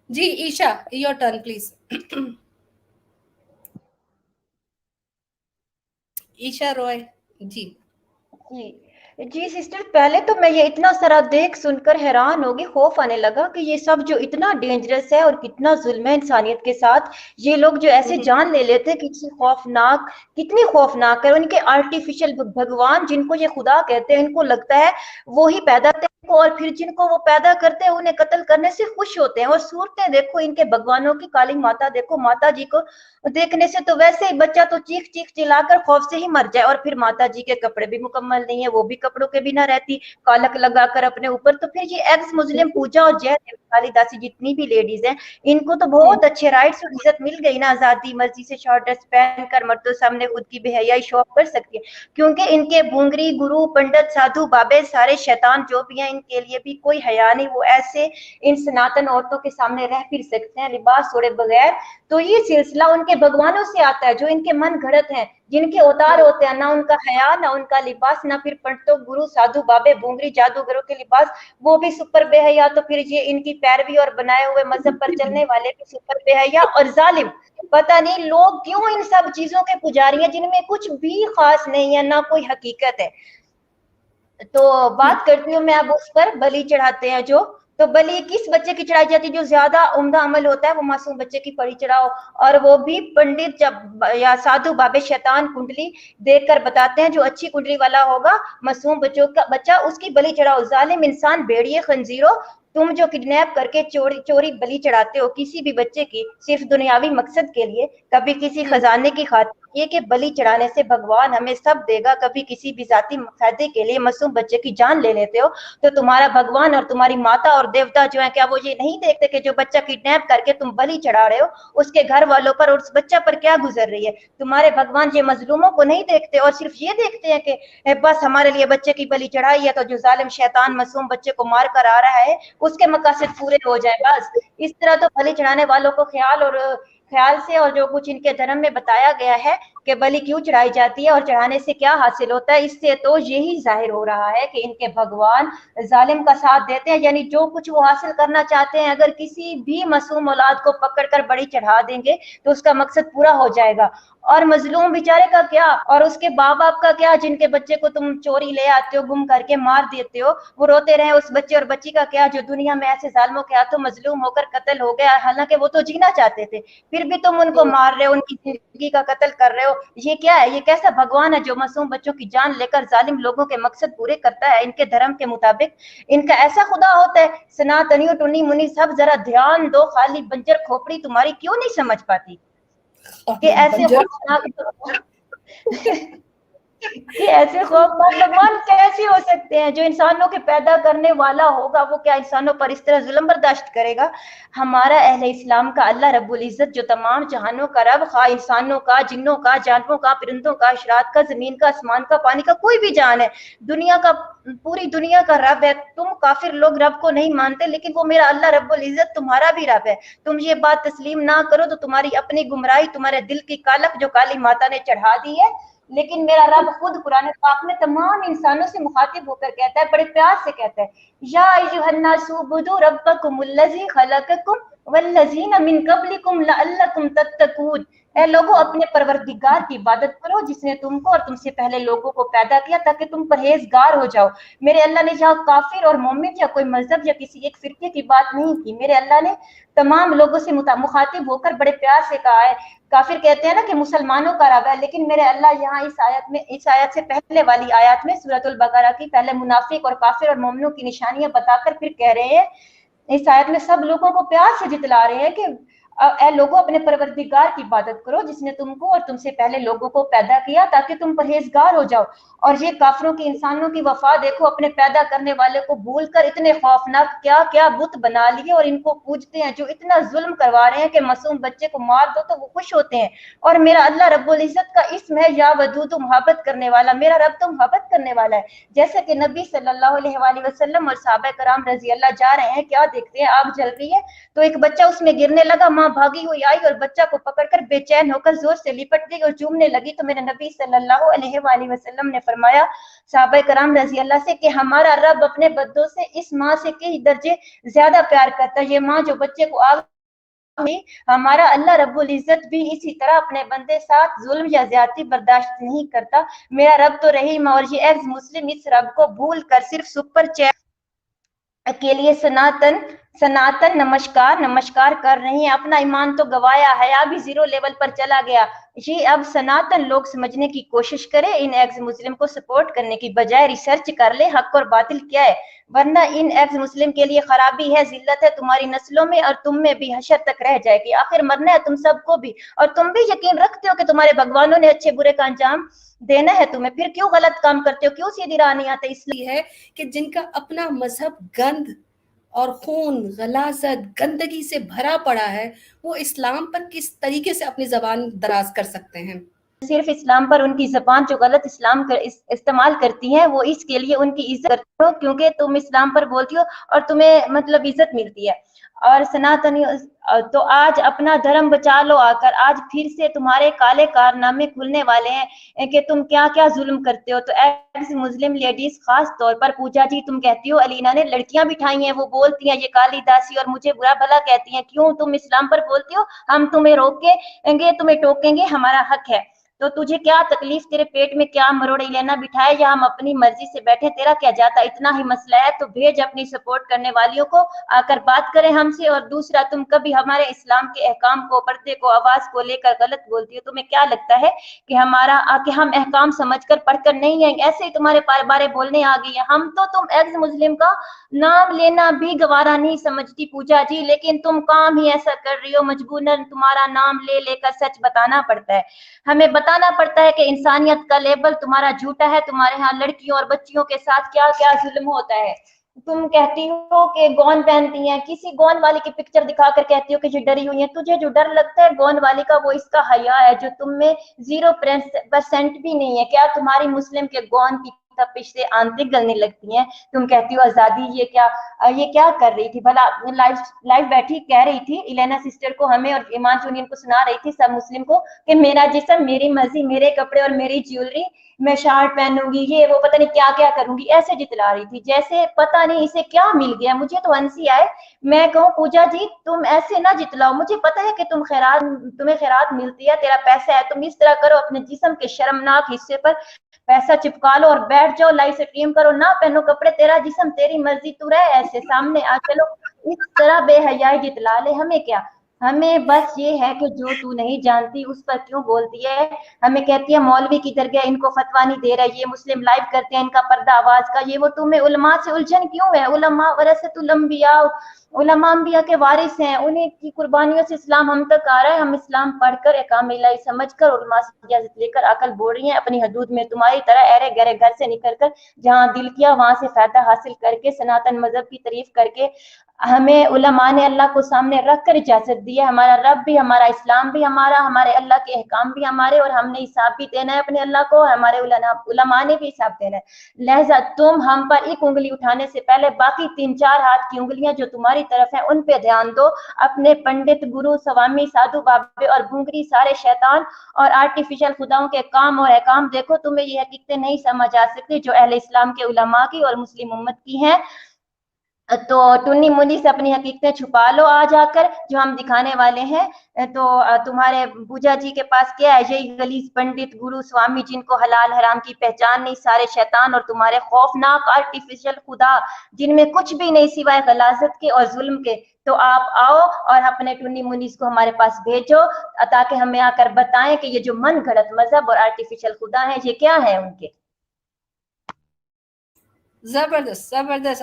Ji Isha, your turn please. Isha Roy ji. जी जी sister, पहले तो मैं ये इतना सारा देख सुनकर हैरान होगी, खौफ आने लगा कि ये सब जो इतना डेंजरस है और कितना जुल्म है इंसानियत के साथ। ये लोग जो ऐसे जान ले लेते हैं, कितनी खौफनाक, कितनी खौफनाक है। उनके आर्टिफिशियल भगवान जिनको ये खुदा कहते हैं, इनको लगता है वो ही पैदा करते हैं और फिर जिनको वो पैदा करते हैं उन्हें कत्ल करने से खुश होते हैं। और सूरतें देखो इनके भगवानों की, काली माता देखो, माता जी को देखने से तो वैसे ही बच्चा तो चीख चीख चिल्लाकर खौफ से ही मर जाए। और फिर माता जी के कपड़े भी मुकम्मल नहीं है, वो भी कपड़ों के बिना रहती, कालक लगाकर अपने ऊपर। तो फिर ये एक्स मुस्लिम पूजा और जय काली दासी जितनी भी लेडीज हैं, इनको तो बहुत अच्छे राइट्स और इज्जत मिल गई ना, आजादी, मर्जी से शॉर्ट ड्रेस पहनकर मर्दों सामने खुद की बेहयाई शो ऑफ कर सकती है। क्योंकि इनके भूंगरी गुरु पंडित साधु बाबे सारे शैतान जो भी हैं, इनके लिए भी कोई हया नहीं। वो ऐसे इन सनातन औरतों के सामने रह फिर सकते हैं लिबास छोड़े बगैर। तो ये सिलसिला उनके भगवानों से आता है जो इनके मन घड़त हैं, जिनके अवतार होते हैं। ना उनका हया, ना उनका लिबास, ना फिर पंडितों गुरु साधु बाबे भूंगरी जादूगरों के लिबास, वो भी सुपर बेहया। तो फिर ये इनकी पैरवी और बनाए हुए मजहब पर चलने वाले भी सुपर बेहया और जालिम। पता नहीं लोग क्यों इन सब चीजों के पुजारी हैं जिनमें कुछ भी खास नहीं है, ना कोई हकीकत है। तो बात करती हूँ मैं अब उस पर, बलि चढ़ाते हैं जो। तो बलि किस बच्चे की चढ़ाई जाती है? जो ज्यादा उम्दा अमल होता है वो मासूम बच्चे की पड़ी चढ़ाओ। और वो भी पंडित जब या साधु बाबे शैतान कुंडली देखकर बताते हैं, जो अच्छी कुंडली वाला होगा मासूम बच्चों का बच्चा, उसकी बलि चढ़ाओ। जालिम इंसान, भेड़िए, खंजीरों, तुम जो किडनैप करके चोरी चोरी बलि चढ़ाते हो किसी भी बच्चे की सिर्फ दुनियावी मकसद के लिए, कभी किसी खजाने की खातिर, ये कि बलि चढ़ाने से भगवान हमें सब देगा, कभी किसी भी जाति फायदे के लिए मासूम बच्चे की जान ले लेते हो। तो तुम्हारा भगवान और तुम्हारी माता और देवता जो है, क्या वो ये नहीं देखते कि जो बच्चा किडनैप करके तुम बलि चढ़ा रहे हो उसके घर वालों पर और उस बच्चा पर क्या गुजर रही है? तुम्हारे भगवान ये मजलूमों को नहीं देखते और सिर्फ ये देखते हैं कि बस हमारे लिए बच्चे की बलि चढ़ाई है तो जो जालिम शैतान मासूम बच्चे को मार कर आ रहा है उसके मकासद पूरे हो जाए बस। इस तरह तो बलि चढ़ाने वालों को ख्याल से और जो कुछ इनके धर्म में बताया गया है कि बलि क्यों चढ़ाई जाती है और चढ़ाने से क्या हासिल होता है, इससे तो यही जाहिर हो रहा है कि इनके भगवान जालिम का साथ देते हैं। यानी जो कुछ वो हासिल करना चाहते हैं, अगर किसी भी मासूम औलाद को पकड़कर बलि चढ़ा देंगे तो उसका मकसद पूरा हो जाएगा। और मजलूम बेचारे का क्या, और उसके माँ बाप का क्या जिनके बच्चे को तुम चोरी ले आते हो, गुम करके मार देते हो, वो रोते रहे। उस बच्चे और बच्ची का क्या जो दुनिया में ऐसे जालिमों के हाथों मजलूम होकर कत्ल हो गया, हालांकि वो तो जीना चाहते थे, फिर भी तुम उनको मार रहे हो, उनकी जिंदगी का कत्ल कर रहे हो। ये क्या है? ये कैसा भगवान है जो मासूम बच्चों की जान लेकर जालिम लोगों के मकसद पूरे करता है इनके धर्म के मुताबिक? इनका ऐसा खुदा होता है? सनातनियों टुनी मुनी सब जरा ध्यान दो, खाली बंजर खोपड़ी तुम्हारी क्यों नहीं समझ पाती कि ऐसे बंजर। खौफनाक कि ऐसे खौफनाक भगवान कैसे हो सकते हैं? जो इंसानों के पैदा करने वाला होगा वो क्या इंसानों पर इस तरह जुल्म बर्दाश्त करेगा? हमारा अहले इस्लाम का अल्लाह रब्बुल इज्जत जो तमाम जहानों का रब, खा इंसानों का, जिन्नों का, जानवरों का, परिंदों का, इशरात का, जमीन का, आसमान का, पानी का, कोई भी जान है, दुनिया का, पूरी दुनिया का रब है। तुम काफिर लोग रब को नहीं मानते, लेकिन वो मेरा अल्लाह रब्बुल इज्जत तुम्हारा भी रब है। तुम ये बात तस्लीम ना करो तो तुम्हारी अपनी गुमराही, तुम्हारे दिल की कालक जो काली माता ने चढ़ा दी है। लेकिन मेरा रब खुद कुरान पाक में तमाम इंसानों से मुखातिब होकर कहता है, बड़े प्यार से कहता है, या अय्युहन्नासु उबुदू रब्बकुमुल्लज़ी खलक़कुम वल्लज़ीना मिन क़ब्लिकुम लअल्लकुम तत्तकून। ए लोगों, अपने परवरदिगार की इबादत करो जिसने तुमको और तुमसे पहले लोगों को पैदा किया ताकि तुम परहेजगार हो जाओ। मेरे अल्लाह ने जहाँ काफिर और मोमिन या कोई मजहब या किसी एक फिरके की बात नहीं की, मेरे अल्लाह ने तमाम लोगों से मुखातिब होकर बड़े प्यार से कहा है। काफिर कहते हैं ना कि मुसलमानों का रब है, लेकिन मेरे अल्लाह यहाँ इस आयत में, इस आयत से पहले वाली आयत में सूरतुल बकरा की पहले मुनाफिक और काफिर और मोमिनों की निशानियां बताकर फिर कह रहे हैं, इस आयत में सब लोगों को प्यार से जितला रहे हैं कि ए लोगों, अपने परवरदिगार की इबादत करो जिसने तुमको और तुमसे पहले लोगों को पैदा किया ताकि तुम परहेजगार हो जाओ। और ये काफरों की, इंसानों की वफा देखो, अपने पैदा करने वाले को भूलकर इतने खौफनाक क्या क्या बुत बना लिए और इनको पूजते हैं, जो इतना जुल्म करवा रहे हैं कि मासूम बच्चे को मार दो तो वो खुश होते हैं। और मेरा अल्लाह रब्बुल इज्जत का इस्म है या वदूद, मोहब्बत करने वाला। मेरा रब तो मोहब्बत करने वाला है। जैसे कि नबी सल्लल्लाहु अलैहि वसल्लम और सहाबा कराम रजी अल्लाह जा रहे हैं, क्या देखते हैं, आग जल रही है तो एक बच्चा उसमें गिरने लगा, माँ भागी हुई आई और बच्चा को पकड़कर बेचैन होकर जोर से लिपट गई और चूमने लगी। तो मेरे नबी सल्लल्लाहु अलैहि वसल्लम ने फरमाया सहाबा कराम रजी अल्लाह से कि हमारा रब अपने बद्दों से इस माँ से कई दर्जे ज्यादा प्यार करता है। ये माँ जो बच्चे को आग میں ہمارا اللہ رب العزت بھی اسی طرح اپنے بندے ساتھ ظلم یا زیادتی برداشت نہیں کرتا. میرا رب تو رحیم، اور یہ ایکس مسلم اس رب کو بھول کر صرف سپر چیٹ کے لیے سناتن نمشکار کر رہی ہیں. اپنا ایمان تو گوایا، حیا بھی زیرو لیول پر چلا گیا. یہ اب سناتن لوگ سمجھنے کی کوشش کرے، ان ایکس مسلم کو سپورٹ کرنے کی بجائے ریسرچ کر لے حق اور باطل کیا ہے، ورنہ ان ایکس مسلم کے لیے خرابی ہے، ذلت ہے تمہاری نسلوں میں، اور تم میں بھی حشر تک رہ جائے گی. آخر مرنا ہے تم سب کو بھی، اور تم بھی یقین رکھتے ہو کہ تمہارے بھگوانوں نے اچھے برے کا انجام دینا ہے تمہیں، پھر کیوں غلط کام کرتے ہو، کیوں سیدھی راہ نہیں آتے؟ اس لیے ہے کہ جن کا اپنا مذہب گند اور خون، غلاظت، گندگی سے بھرا پڑا ہے، وہ اسلام پر کس طریقے سے اپنی زبان دراز کر سکتے ہیں؟ صرف اسلام پر ان کی زبان جو غلط اسلام استعمال کرتی ہے، وہ اس کے لیے ان کی عزت کرتے ہو کیونکہ تم اسلام پر بولتی ہو اور تمہیں مطلب عزت ملتی ہے. اور سناتنی تو آج اپنا دھرم بچا لو آ کر، آج پھر سے تمہارے کالے کارنامے کھلنے والے ہیں کہ تم کیا کیا ظلم کرتے ہو. تو ایکس مسلم لیڈیز، خاص طور پر پوجا جی، تم کہتی ہو علینا نے لڑکیاں بٹھائی ہیں، وہ بولتی ہیں یہ کالی داسی اور مجھے برا بھلا کہتی ہیں. کیوں تم اسلام پر بولتی ہو؟ ہم تمہیں روکیں گے، تمہیں ٹوکیں گے، ہمارا حق ہے. تو تجھے کیا تکلیف، تیرے پیٹ میں کیا مروڑے لینا بٹھائے، یا ہم اپنی مرضی سے بیٹھے، تیرا کیا جاتا؟ اتنا ہی مسئلہ ہے تو بھیج اپنی سپورٹ کرنے والیوں کو آ کر بات کریں ہم سے. اور دوسرا، تم کبھی ہمارے اسلام کے احکام کو، پردے کو، آواز کو لے کر غلط بولتی ہو. تمہیں کیا لگتا ہے کہ ہم احکام سمجھ کر پڑھ کر نہیں ہیں، ایسے ہی تمہارے بارے بولنے آ گئی ہیں ہم؟ تو تم ایکس مسلم کا نام لینا بھی گوارا نہیں سمجھتی پوجا جی، لیکن تم کام ہی ایسا کر رہی ہو، مجبوراً تمہارا نام لے لے کر سچ بتانا پڑتا ہے. ہمیں بتانا پڑتا ہے کہ انسانیت کا لیبل تمہارا جھوٹا ہے. تمہارے ہاں لڑکیوں اور بچیوں کے ساتھ کیا کیا ظلم ہوتا ہے. تم کہتی ہو کہ گون پہنتی ہیں، کسی گون والی کی پکچر دکھا کر کہتی ہو کہ یہ ڈری ہوئی ہیں. تجھے جو ڈر لگتا ہے گون والی کا، وہ اس کا حیا ہے جو تم میں 0% بھی نہیں ہے. کیا تمہاری مسلم کے گون کی تپش سے آنتیں گلنے لگتی ہیں؟ تم کہتی ہو آزادی، یہ کیا کر رہی تھی بھلا؟ لائف بیٹھی کہہ رہی تھی الینا سسٹر کو، ہمیں اور ایمان چونین کو سنا رہی تھی سب مسلم کو کہ میرا جسم، میری مرضی، میرے کپڑے اور میری جیولری، میں شارٹ پہنوں گی، یہ وہ پتہ نہیں کیا کیا کروں گی. ایسے جتلا رہی تھی جیسے پتہ نہیں اسے کیا مل گیا. مجھے تو ہنسی آئے. میں کہوں پوجا جی تم ایسے نہ جتلاؤ، مجھے پتہ ہے کہ تمہیں خیرات ملتی ہے، تیرا پیسہ ہے. تم اس طرح کرو، اپنے جسم کے شرمناک حصے پر پیسہ چپکا لو اور بیٹھ جاؤ، لائف سٹریم کرو، نہ پہنو کپڑے، تیرا جسم، تیری مرضی، تو رہ ایسے سامنے آ. چلو اس طرح بے حیائی جتلا لے، ہمیں کیا؟ ہمیں بس یہ ہے کہ جو تو نہیں جانتی اس پر کیوں بولتی ہے. ہمیں کہتی ہے مولوی کدھر گیا، ان کو فتویٰ نہیں دے رہا، یہ مسلم لائیو کرتے ہیں، ان کا پردہ آواز کا یہ وہ. تمہیں علماء سے الجھن کیوں ہے؟ علماء ورثۃ الانبیاء، علماء انبیاء کے وارث ہیں، انہیں کی قربانیوں سے اسلام ہم تک آ رہا ہے. ہم اسلام پڑھ کر، احکام الہی سمجھ کر، علماء سے اجازت لے کر عقل بول رہی ہیں اپنی حدود میں. تمہاری طرح ایرے گہرے گھر سے نکل کر جہاں دل کیا وہاں سے فائدہ حاصل کر کے، سناتن مذہب کی تعریف کر کے، ہمیں علماء نے اللہ کو سامنے رکھ کر اجازت دی ہے. ہمارا رب بھی ہمارا، اسلام بھی ہمارا، ہمارے اللہ کے احکام بھی ہمارے، اور ہم نے حساب بھی دینا ہے اپنے اللہ کو، ہمارے علماء نے بھی حساب دینا ہے. لہذا تم ہم پر ایک انگلی اٹھانے سے پہلے باقی 3-4 ہاتھ کی انگلیاں جو تمہاری طرف ہیں ان پہ دھیان دو. اپنے پنڈت، گرو، سوامی، سادھو بابے اور بھونگری سارے شیطان اور آرٹیفیشل خداؤں کے کام اور احکام دیکھو. تمہیں یہ حقیقتیں نہیں سمجھ آ سکتی جو اہل اسلام کے علماء کی اور مسلم امت کی ہیں. تو ٹنی منی سے اپنی حقیقتیں چھپا لو آج آ کر، جو ہم دکھانے والے ہیں. تو تمہارے پوجا جی کے پاس کیا ہے؟ یہی غلیظ پنڈت، گرو، سوامی جن کو حلال حرام کی پہچان نہیں، سارے شیطان اور تمہارے خوفناک آرٹیفیشل خدا جن میں کچھ بھی نہیں سوائے غلاظت کے اور ظلم کے. تو آپ آؤ اور اپنے ٹنی منیز کو ہمارے پاس بھیجو تاکہ ہمیں آ کر بتائیں کہ یہ جو من گھڑت مذہب اور آرٹیفیشل خدا ہیں یہ کیا ہے ان کے. زبردست زبردست.